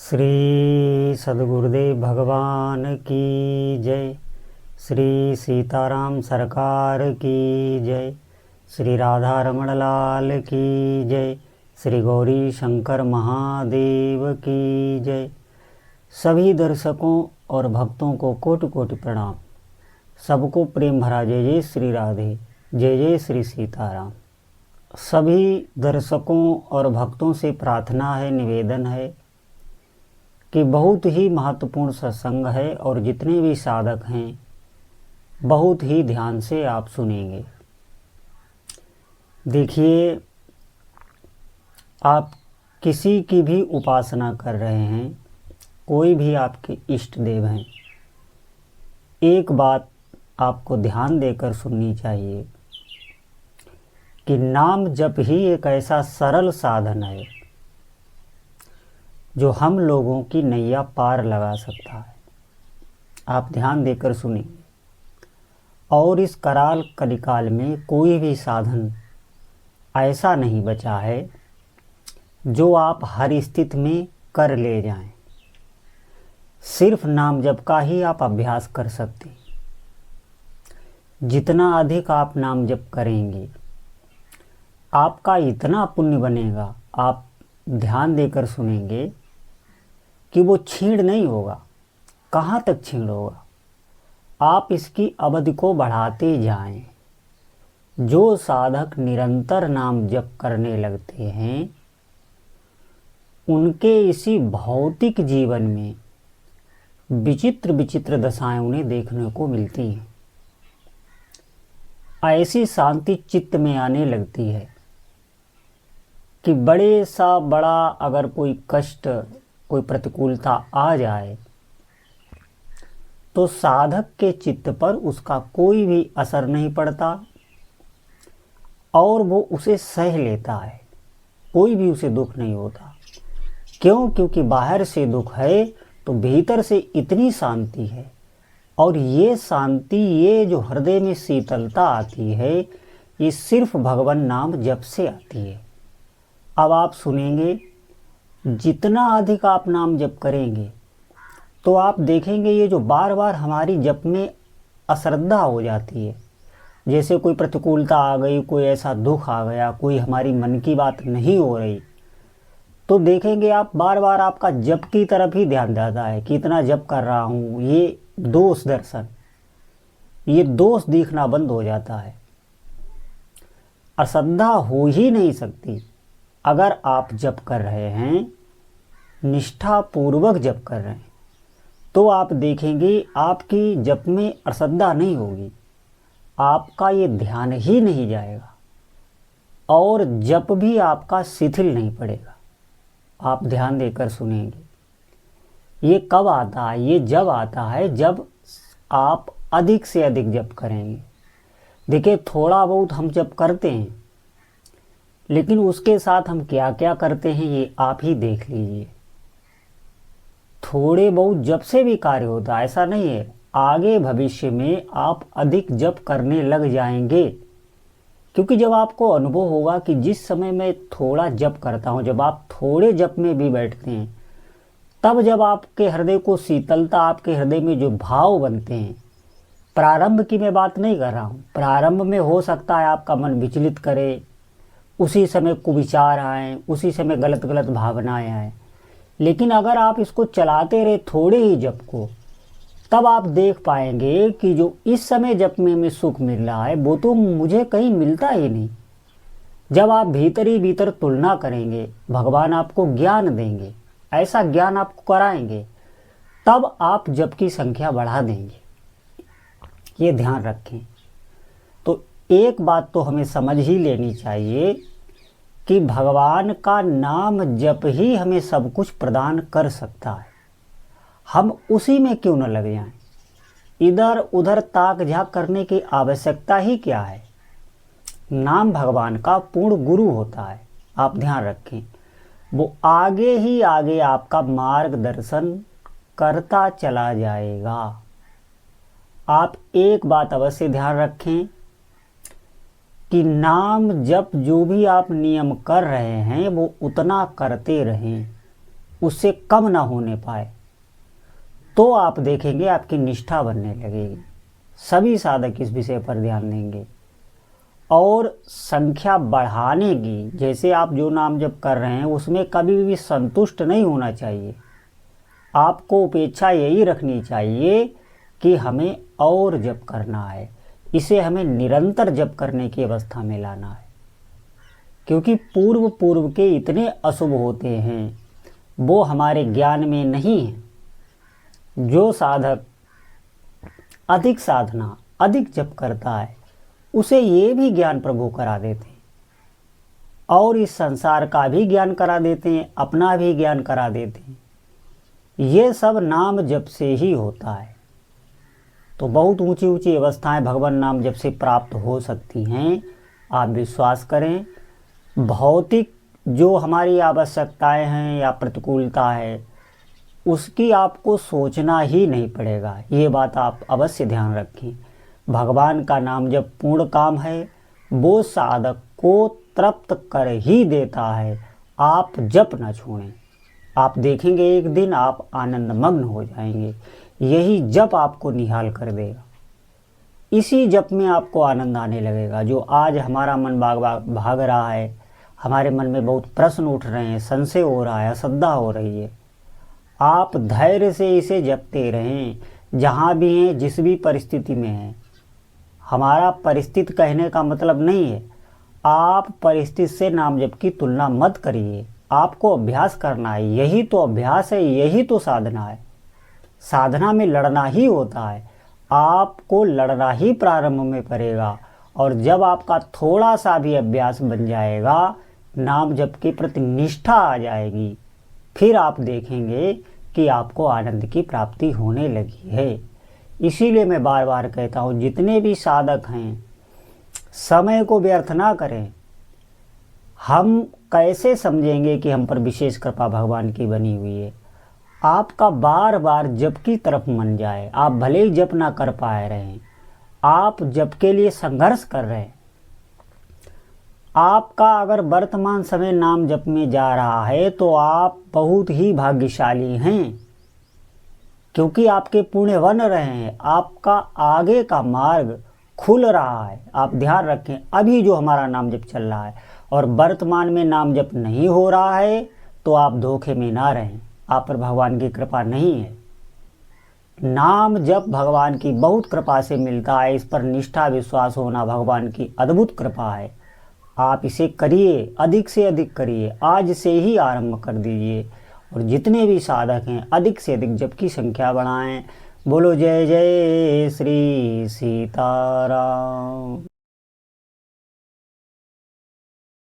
श्री सद्गुरुदेव भगवान की जय। श्री सीताराम सरकार की जय। श्री राधा रमण लाल की जय। श्री गौरी शंकर महादेव की जय। सभी दर्शकों और भक्तों को कोटि कोटि प्रणाम। सबको प्रेम भरा जय जय श्री राधे, जय जय श्री सीताराम। सभी दर्शकों और भक्तों से प्रार्थना है, निवेदन है कि बहुत ही महत्वपूर्ण सत्संग है और जितने भी साधक हैं बहुत ही ध्यान से आप सुनेंगे। देखिए, आप किसी की भी उपासना कर रहे हैं, कोई भी आपके इष्ट देव हैं, एक बात आपको ध्यान देकर सुननी चाहिए कि नाम जप ही एक ऐसा सरल साधन है जो हम लोगों की नैया पार लगा सकता है। आप ध्यान देकर सुनिए। और इस कराल कलिकाल में कोई भी साधन ऐसा नहीं बचा है जो आप हर स्थिति में कर ले जाएं। सिर्फ नाम जप का ही आप अभ्यास कर सकते हैं। जितना अधिक आप नाम जप करेंगे आपका इतना पुण्य बनेगा, आप ध्यान देकर सुनेंगे कि वो छीण नहीं होगा। कहाँ तक छीण होगा? आप इसकी अवधि को बढ़ाते जाएं। जो साधक निरंतर नाम जप करने लगते हैं उनके इसी भौतिक जीवन में विचित्र विचित्र दशाएं उन्हें देखने को मिलती हैं। ऐसी शांति चित्त में आने लगती है कि बड़े सा बड़ा अगर कोई कष्ट, कोई प्रतिकूलता आ जाए तो साधक के चित्त पर उसका कोई भी असर नहीं पड़ता और वो उसे सह लेता है। कोई भी उसे दुख नहीं होता। क्यों? क्योंकि बाहर से दुख है तो भीतर से इतनी शांति है। और ये शांति, ये जो हृदय में शीतलता आती है, ये सिर्फ भगवान नाम जप से आती है। अब आप सुनेंगे, जितना अधिक आप नाम जप करेंगे तो आप देखेंगे ये जो बार बार हमारी जप में अश्रद्धा हो जाती है, जैसे कोई प्रतिकूलता आ गई, कोई ऐसा दुख आ गया, कोई हमारी मन की बात नहीं हो रही, तो देखेंगे आप बार बार आपका जप की तरफ ही ध्यान जाता है कि इतना जप कर रहा हूँ। ये दोष दर्शन, ये दोष दिखना बंद हो जाता है। अश्रद्धा हो ही नहीं सकती। अगर आप जप कर रहे हैं, निष्ठा पूर्वक जप कर रहे हैं, तो आप देखेंगे आपकी जप में अश्रद्धा नहीं होगी। आपका ये ध्यान ही नहीं जाएगा और जप भी आपका शिथिल नहीं पड़ेगा। आप ध्यान देकर सुनेंगे। ये कब आता है? ये जब आता है जब आप अधिक से अधिक जप करेंगे। देखिए, थोड़ा बहुत हम जप करते हैं, लेकिन उसके साथ हम क्या क्या करते हैं ये आप ही देख लीजिए। थोड़े बहुत जप से भी कार्य होता है, ऐसा नहीं है। आगे भविष्य में आप अधिक जप करने लग जाएंगे, क्योंकि जब आपको अनुभव होगा कि जिस समय मैं थोड़ा जप करता हूँ, जब आप थोड़े जप में भी बैठते हैं, तब जब आपके हृदय को शीतलता, आपके हृदय में जो भाव बनते हैं, प्रारंभ की मैं बात नहीं कर रहा हूँ। प्रारंभ में हो सकता है आपका मन विचलित करे, उसी समय कुविचार आए, उसी समय गलत गलत भावनाएं आए, लेकिन अगर आप इसको चलाते रहे थोड़े ही जप को, तब आप देख पाएंगे कि जो इस समय जप में हमें सुख मिल रहा है वो तो मुझे कहीं मिलता ही नहीं। जब आप भीतर ही भीतर तुलना करेंगे, भगवान आपको ज्ञान देंगे, ऐसा ज्ञान आपको कराएंगे, तब आप जप की संख्या बढ़ा देंगे। ये ध्यान रखें। तो एक बात तो हमें समझ ही लेनी चाहिए कि भगवान का नाम जप ही हमें सब कुछ प्रदान कर सकता है। हम उसी में क्यों न लग जाएं? इधर उधर ताक झाक करने की आवश्यकता ही क्या है? नाम भगवान का पूर्ण गुरु होता है। आप ध्यान रखें, वो आगे ही आगे आपका मार्गदर्शन करता चला जाएगा। आप एक बात अवश्य ध्यान रखें कि नाम जप जो भी आप नियम कर रहे हैं वो उतना करते रहें। उससे कम ना होने पाए, तो आप देखेंगे आपकी निष्ठा बनने लगेगी। सभी साधक इस विषय पर ध्यान देंगे। और संख्या बढ़ाने की, जैसे आप जो नाम जप कर रहे हैं उसमें कभी भी संतुष्ट नहीं होना चाहिए। आपको उपेक्षा यही रखनी चाहिए कि हमें और जप करना है, इसे हमें निरंतर जप करने की अवस्था में लाना है। क्योंकि पूर्व पूर्व के इतने अशुभ होते हैं, वो हमारे ज्ञान में नहीं है। जो साधक अधिक साधना अधिक जप करता है उसे ये भी ज्ञान प्रभु करा देते हैं, और इस संसार का भी ज्ञान करा देते हैं, अपना भी ज्ञान करा देते हैं। ये सब नाम जप से ही होता है। तो बहुत ऊंची ऊंची अवस्थाएं भगवान नाम जप से प्राप्त हो सकती हैं। आप विश्वास करें, भौतिक जो हमारी आवश्यकताएं हैं या प्रतिकूलता है उसकी आपको सोचना ही नहीं पड़ेगा। ये बात आप अवश्य ध्यान रखें। भगवान का नाम जब पूर्ण काम है, वो साधक को तृप्त कर ही देता है। आप जप न छोड़ें। आप देखेंगे एक दिन आप आनंदमग्न हो जाएंगे। यही जप आपको निहाल कर देगा। इसी जप में आपको आनंद आने लगेगा। जो आज हमारा मन भाग रहा है, हमारे मन में बहुत प्रश्न उठ रहे हैं, संशय हो रहा है, अश्रद्धा हो रही है, आप धैर्य से इसे जपते रहें। जहाँ भी हैं, जिस भी परिस्थिति में हैं। हमारा परिस्थिति कहने का मतलब नहीं है आप परिस्थिति से नाम जप की तुलना मत करिए। आपको अभ्यास करना है, यही तो अभ्यास है, यही तो साधना है। साधना में लड़ना ही होता है। आपको लड़ना ही प्रारंभ में पड़ेगा, और जब आपका थोड़ा सा भी अभ्यास बन जाएगा, नाम जप के प्रति निष्ठा आ जाएगी, फिर आप देखेंगे कि आपको आनंद की प्राप्ति होने लगी है। इसीलिए मैं बार बार कहता हूँ, जितने भी साधक हैं समय को व्यर्थ ना करें। हम कैसे समझेंगे कि हम पर विशेष कृपा भगवान की बनी हुई है? आपका बार बार जप की तरफ मन जाए। आप भले ही जप ना कर पाए रहें, आप जप के लिए संघर्ष कर रहे हैं। आपका अगर वर्तमान समय नाम जप में जा रहा है तो आप बहुत ही भाग्यशाली हैं, क्योंकि आपके पुण्य बन रहे हैं। आपका आगे का मार्ग खुल रहा है। आप ध्यान रखें, अभी जो हमारा नाम जप चल रहा है और वर्तमान में नाम जप नहीं हो रहा है, तो आप धोखे में ना रहें। आप पर भगवान की कृपा नहीं है। नाम जप भगवान की बहुत कृपा से मिलता है। इस पर निष्ठा विश्वास होना भगवान की अद्भुत कृपा है। आप इसे करिए, अधिक से अधिक करिए। आज से ही आरंभ कर दीजिए। और जितने भी साधक हैं अधिक से अधिक जप की संख्या बढ़ाएं। बोलो जय जय श्री सीताराम।